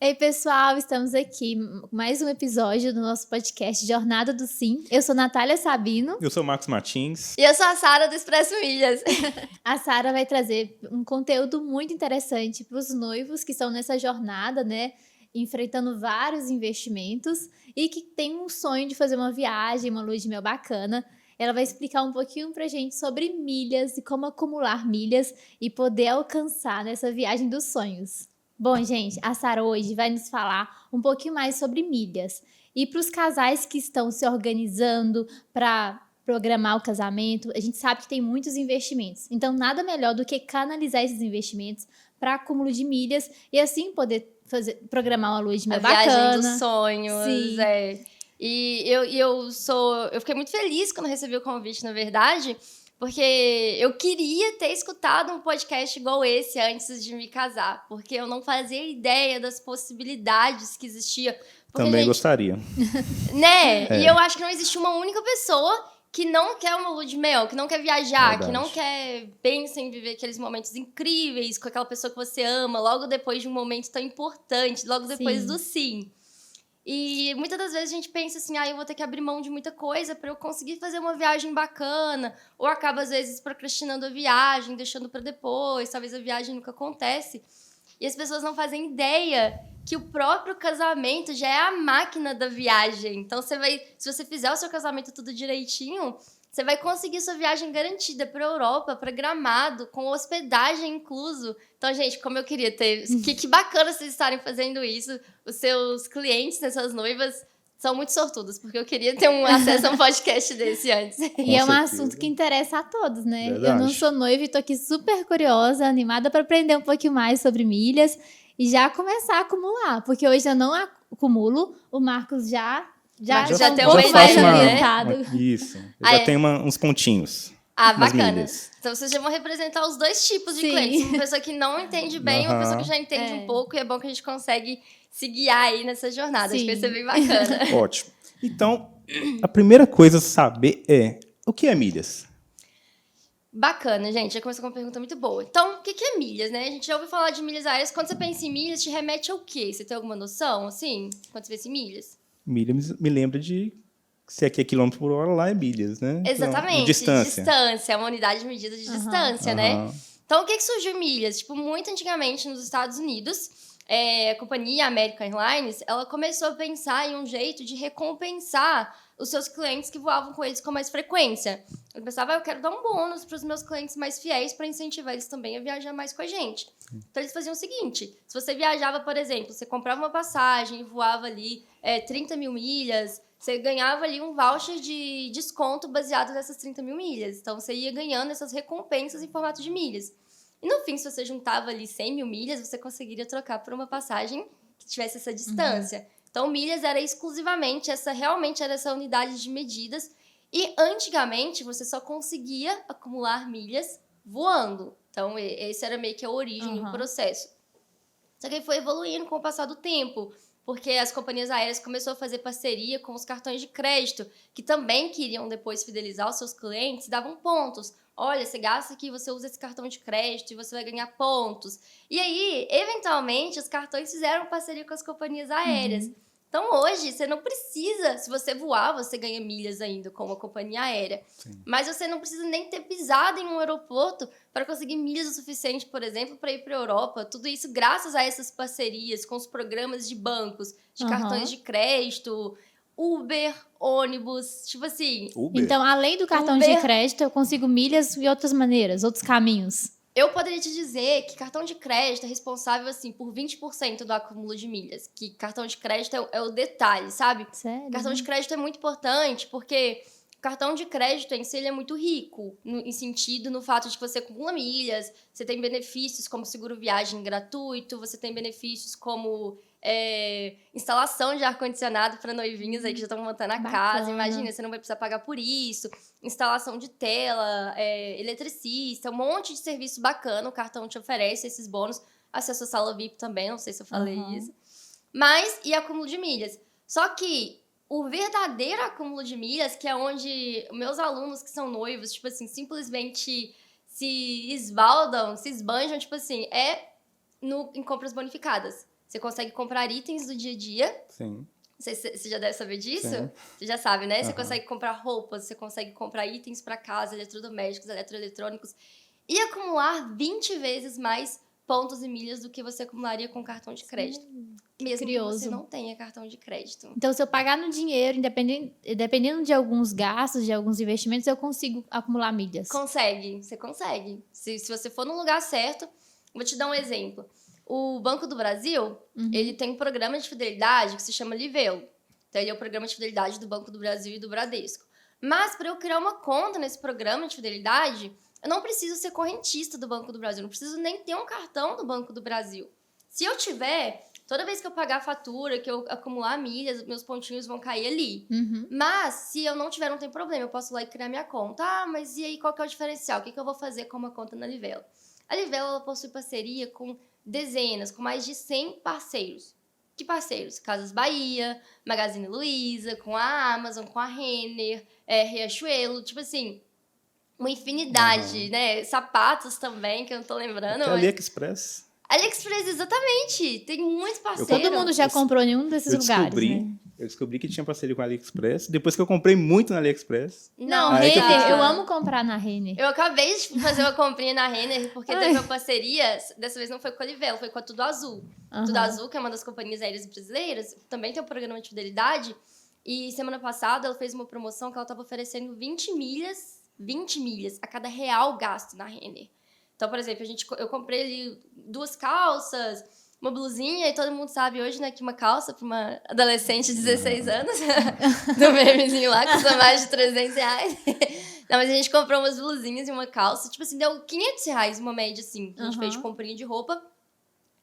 Ei, pessoal, estamos aqui com mais um episódio do nosso podcast Jornada do Sim. Eu sou Natália Sabino. Eu sou o Marcos Martins. E eu sou a Sara do Expresso Milhas. A Sara vai trazer um conteúdo muito interessante para os noivos que estão nessa jornada, né? Enfrentando vários investimentos e que tem um sonho de fazer uma viagem, uma lua de mel bacana. Ela vai explicar um pouquinho pra gente sobre milhas e como acumular milhas e poder alcançar nessa viagem dos sonhos. Bom, gente, a Sara hoje vai nos falar um pouquinho mais sobre milhas. E para os casais que estão se organizando para programar o casamento, a gente sabe que tem muitos investimentos. Então, nada melhor do que canalizar esses investimentos para acúmulo de milhas e assim poder programar uma lua de mel bacana. A viagem dos sonhos, Sim. E eu fiquei muito feliz quando recebi o convite, na verdade, porque eu queria ter escutado um podcast igual esse antes de me casar, porque eu não fazia ideia das possibilidades que existia. Porque, Também gostaria. Né? E eu acho que não existe uma única pessoa que não quer uma lua de mel, que não quer viajar, Verdade. que não quer pensar em viver aqueles momentos incríveis com aquela pessoa que você ama, logo depois de um momento tão importante, logo depois do sim. E muitas das vezes a gente pensa assim, eu vou ter que abrir mão de muita coisa para eu conseguir fazer uma viagem bacana, ou acaba às vezes procrastinando a viagem, deixando para depois, talvez a viagem nunca acontece. E as pessoas não fazem ideia que o próprio casamento já é a máquina da viagem. Então, se você fizer o seu casamento tudo direitinho, você vai conseguir sua viagem garantida para a Europa, para Gramado, com hospedagem incluso. Então, gente, como eu queria ter... Que bacana vocês estarem fazendo isso. Os seus clientes, né, suas noivas, são muito sortudos, porque eu queria ter um acesso a um podcast desse antes. E é um assunto que interessa a todos, né? Verdade. Eu não sou noiva e tô aqui super curiosa, animada para aprender um pouquinho mais sobre milhas e já começar a acumular, porque hoje eu não acumulo, o Marcos já tem um uma pouco mais ideia, né? orientado. Isso. Eu já tenho uns pontinhos. Bacana. Milhas. Então, vocês já vão representar os dois tipos de Sim. clientes. Uma pessoa que não entende bem e uma pessoa que já entende um pouco. E é bom que a gente consegue se guiar aí nessa jornada. Sim. Acho que vai ser bem bacana. Ótimo. Então, a primeira coisa a saber é o que é milhas? Bacana, gente. Já começou com uma pergunta muito boa. Então, o que é milhas, né? A gente já ouviu falar de milhas aéreas. Quando você pensa em milhas, te remete ao quê? Você tem alguma noção, assim? Quando você pensa em milhas? Milha me lembra de... Se aqui é quilômetro por hora, lá é milhas, né? Exatamente. Então, distância. Distância. É uma unidade de medida de distância, né? Então, o que surgiu milhas? Tipo, muito antigamente nos Estados Unidos, a companhia American Airlines, ela começou a pensar em um jeito de recompensar os seus clientes que voavam com eles com mais frequência. Eu pensava, eu quero dar um bônus para os meus clientes mais fiéis para incentivar eles também a viajar mais com a gente. Então, eles faziam o seguinte, se você viajava, por exemplo, você comprava uma passagem e voava ali 30 mil milhas, você ganhava ali um voucher de desconto baseado nessas 30 mil milhas. Então, você ia ganhando essas recompensas em formato de milhas. E no fim, se você juntava ali 100 mil milhas, você conseguiria trocar por uma passagem que tivesse essa distância. Então, milhas era exclusivamente realmente era essa unidade de medidas. E antigamente, você só conseguia acumular milhas voando. Então, esse era meio que a origem do processo. Só que ele foi evoluindo com o passar do tempo, porque as companhias aéreas começaram a fazer parceria com os cartões de crédito, que também queriam depois fidelizar os seus clientes, davam pontos. Olha, você gasta aqui, você usa esse cartão de crédito e você vai ganhar pontos. E aí, eventualmente, os cartões fizeram parceria com as companhias aéreas. Então, hoje, você não precisa... Se você voar, você ganha milhas ainda com uma companhia aérea. Sim. Mas você não precisa nem ter pisado em um aeroporto para conseguir milhas o suficiente, por exemplo, para ir para a Europa. Tudo isso graças a essas parcerias com os programas de bancos, de cartões de crédito, Uber, ônibus, tipo assim... Uber. Então, além do cartão de crédito, eu consigo milhas de outras maneiras, outros caminhos. Eu poderia te dizer que cartão de crédito é responsável, assim, por 20% do acúmulo de milhas. Que cartão de crédito é o detalhe, sabe? Sério? Cartão de crédito é muito importante porque o cartão de crédito em si ele é muito rico em sentido no fato de que você acumula milhas, você tem benefícios como seguro viagem gratuito, você tem benefícios como instalação de ar-condicionado para noivinhos aí que já estão montando a casa. Imagina, você não vai precisar pagar por isso. Instalação de tela, eletricista, um monte de serviço bacana. O cartão te oferece esses bônus. Acesso à sala VIP também, não sei se eu falei isso. Mas, e acúmulo de milhas? Só que o verdadeiro acúmulo de milhas, que é onde meus alunos que são noivos, tipo assim, simplesmente se esbaldam, se esbanjam, tipo assim, em compras bonificadas. Você consegue comprar itens do dia a dia. Sim. Você já deve saber disso? Sim. Você já sabe, né? Você Aham. consegue comprar roupas, você consegue comprar itens para casa, eletrodomésticos, eletroeletrônicos e acumular 20 vezes mais pontos e milhas do que você acumularia com cartão de crédito. Mesmo que você Curioso. não tenha cartão de crédito. Então, se eu pagar no dinheiro, dependendo de alguns gastos, de alguns investimentos, eu consigo acumular milhas. Você consegue. Se você for no lugar certo, vou te dar um exemplo. O Banco do Brasil, ele tem um programa de fidelidade que se chama Livelo. Então, ele é o programa de fidelidade do Banco do Brasil e do Bradesco. Mas, para eu criar uma conta nesse programa de fidelidade, eu não preciso ser correntista do Banco do Brasil, não preciso nem ter um cartão do Banco do Brasil. Se eu tiver, toda vez que eu pagar a fatura, que eu acumular milhas, meus pontinhos vão cair ali. Mas, se eu não tiver, não tem problema, eu posso ir lá e criar minha conta. Ah, mas e aí, qual que é o diferencial? O que eu vou fazer com uma conta na Livelo? A Livelo, ela possui parceria com dezenas, com mais de 100 parceiros. Que parceiros? Casas Bahia, Magazine Luiza, com a Amazon, com a Renner, Riachuelo, tipo assim, uma infinidade, né? Sapatos também, que eu não tô lembrando. Até Mas... AliExpress. AliExpress, exatamente. Tem muitos parceiros. Todo mundo já comprou em um desses lugares, né? Eu descobri que tinha parceria com a AliExpress. Depois que eu comprei muito na AliExpress. Não, Aí que eu Renner, fiquei- eu amo comprar na Renner. Eu acabei de fazer uma comprinha na Renner, porque teve uma parceria, dessa vez não foi com a Livelo, foi com a Tudo Azul. Tudo Azul, que é uma das companhias aéreas brasileiras, também tem um programa de fidelidade. E semana passada ela fez uma promoção que ela estava oferecendo 20 milhas a cada real gasto na Renner. Então, por exemplo, eu comprei ali 2 calças, uma blusinha, e todo mundo sabe hoje, né, que uma calça para uma adolescente de 16 anos, do memezinho lá, custa mais de 300 reais. Não, mas a gente comprou umas blusinhas e uma calça, tipo assim, deu 500 reais uma média, assim, que a gente fez de comprinha de roupa,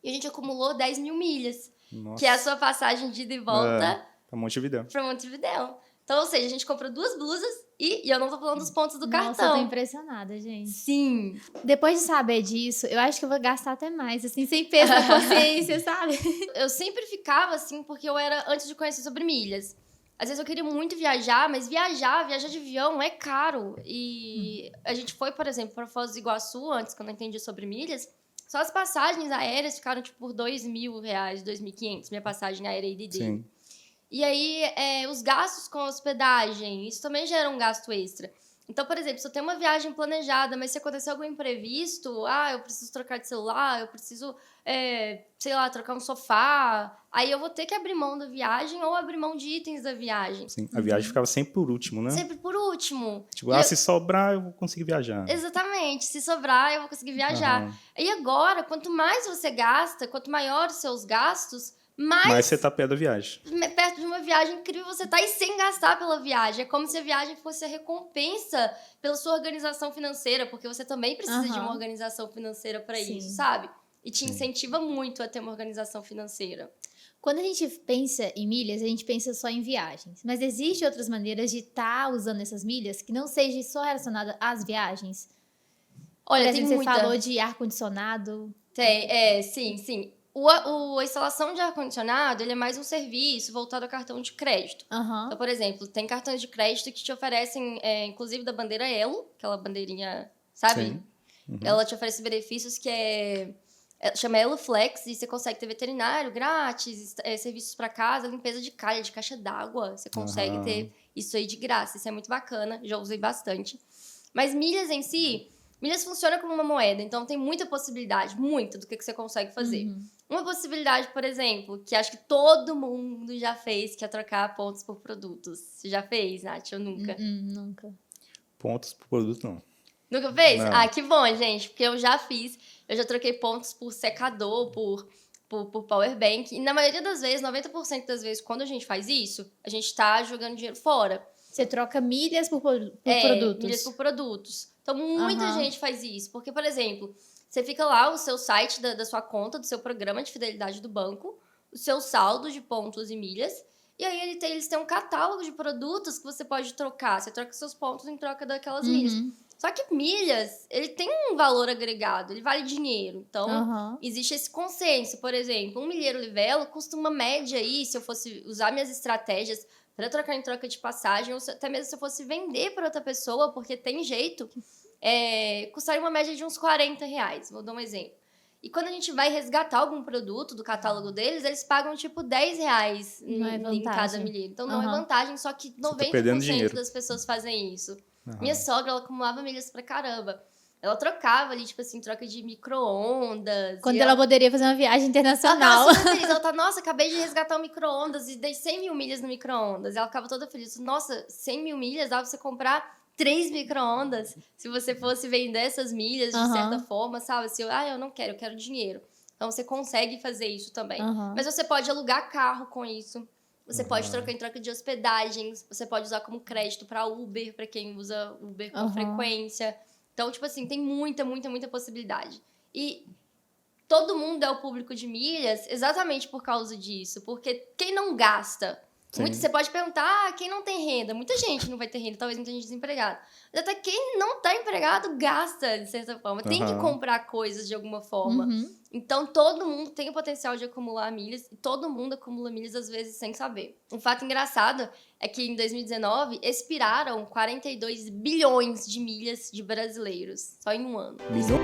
e a gente acumulou 10 mil milhas, Nossa. que é a sua passagem de ida e volta Pra Montevidéu. pra Montevidéu. Então, ou seja, a gente comprou 2 blusas e eu não tô falando dos pontos do Nossa, eu cartão. tô impressionada, gente. Sim. Depois de saber disso, eu acho que eu vou gastar até mais, assim, sem peso na consciência, sabe? Eu sempre ficava assim, porque eu era, antes de conhecer sobre milhas. Às vezes eu queria muito viajar, mas viajar de avião é caro. E a gente foi, por exemplo, para Foz do Iguaçu, antes, quando eu entendi sobre milhas. Só as passagens aéreas ficaram, tipo, por R$2.000, R$2.500, minha passagem aérea ida e dele. Sim. E aí, os gastos com hospedagem, isso também gera um gasto extra. Então, por exemplo, se eu tenho uma viagem planejada, mas se acontecer algum imprevisto, eu preciso trocar de celular, eu preciso, sei lá, trocar um sofá, aí eu vou ter que abrir mão da viagem ou abrir mão de itens da viagem. Sim. A viagem ficava sempre por último, né? Sempre por último. Tipo, se sobrar, eu vou conseguir viajar. Exatamente. Se sobrar, eu vou conseguir viajar. E agora, quanto mais você gasta, quanto maiores os seus gastos, mais você tá perto da viagem. Perto de uma viagem incrível você tá, e sem gastar pela viagem. É como se a viagem fosse a recompensa pela sua organização financeira, porque você também precisa de uma organização financeira para isso, sabe? E te incentiva muito a ter uma organização financeira. Quando a gente pensa em milhas, a gente pensa só em viagens. Mas existem outras maneiras de estar usando essas milhas que não seja só relacionada às viagens? Olha, Por tem exemplo, muita. você falou de ar-condicionado. Sim. A instalação de ar-condicionado, ele é mais um serviço voltado ao cartão de crédito. Então, por exemplo, tem cartões de crédito que te oferecem, inclusive da bandeira Elo, aquela bandeirinha, sabe? Sim. Ela te oferece benefícios que chama Elo Flex, e você consegue ter veterinário grátis, serviços para casa, limpeza de calha, de caixa d'água. Você consegue ter isso aí de graça. Isso é muito bacana, já usei bastante. Mas milhas em si, milhas funciona como uma moeda, então tem muita possibilidade, muito do que você consegue fazer. Uma possibilidade, por exemplo, que acho que todo mundo já fez, que é trocar pontos por produtos. Você já fez, Nath, ou nunca? Nunca. Pontos por produto, não. Nunca fez? Não. Ah, que bom, gente, porque eu já fiz. Eu já troquei pontos por secador, por powerbank. E na maioria das vezes, 90% das vezes, quando a gente faz isso, a gente tá jogando dinheiro fora. Você troca milhas por produtos. Milhas por produtos. Então, muita gente faz isso. Porque, por exemplo, você fica lá, o seu site da sua conta, do seu programa de fidelidade do banco, o seu saldo de pontos e milhas, e aí eles têm um catálogo de produtos que você pode trocar. Você troca seus pontos em troca daquelas milhas. Só que milhas, ele tem um valor agregado, ele vale dinheiro. Então, existe esse consenso. Por exemplo, 1 milheiro Livelo custa uma média aí, se eu fosse usar minhas estratégias para trocar em troca de passagem, ou até mesmo se eu fosse vender para outra pessoa, porque tem jeito, custaria uma média de uns R$40. Vou dar um exemplo. E quando a gente vai resgatar algum produto do catálogo deles, eles pagam tipo R$10 Não é em cada vantagem. milheiro. Então não é Aham. vantagem, só que tá perdendo 90% dinheiro. das pessoas fazem isso. Aham. Minha sogra, ela acumulava milhas pra caramba. Ela trocava ali, tipo assim, troca de micro-ondas. Quando e ela poderia fazer uma viagem ela internacional. tava super feliz. Ela tá, nossa, acabei de resgatar o micro-ondas e dei 100 mil milhas no micro-ondas. Ela ficava toda feliz. Nossa, 100 mil milhas dá pra você comprar 3 micro-ondas se você fosse vender essas milhas de certa forma, sabe? Assim, eu não quero, eu quero dinheiro. Então você consegue fazer isso também. Mas você pode alugar carro com isso. Você pode trocar em troca de hospedagens. Você pode usar como crédito pra Uber, pra quem usa Uber com frequência. Então, tipo assim, tem muita, muita, muita possibilidade. E todo mundo é o público de milhas exatamente por causa disso. Porque quem não gasta... Você pode perguntar, quem não tem renda? Muita gente não vai ter renda, talvez muita gente desempregada. Mas até quem não tá empregado gasta, de certa forma. Tem que comprar coisas de alguma forma. Então, todo mundo tem o potencial de acumular milhas. E todo mundo acumula milhas, às vezes, sem saber. Um fato engraçado é que, em 2019, expiraram 42 bilhões de milhas de brasileiros. Só em um ano. Milhão?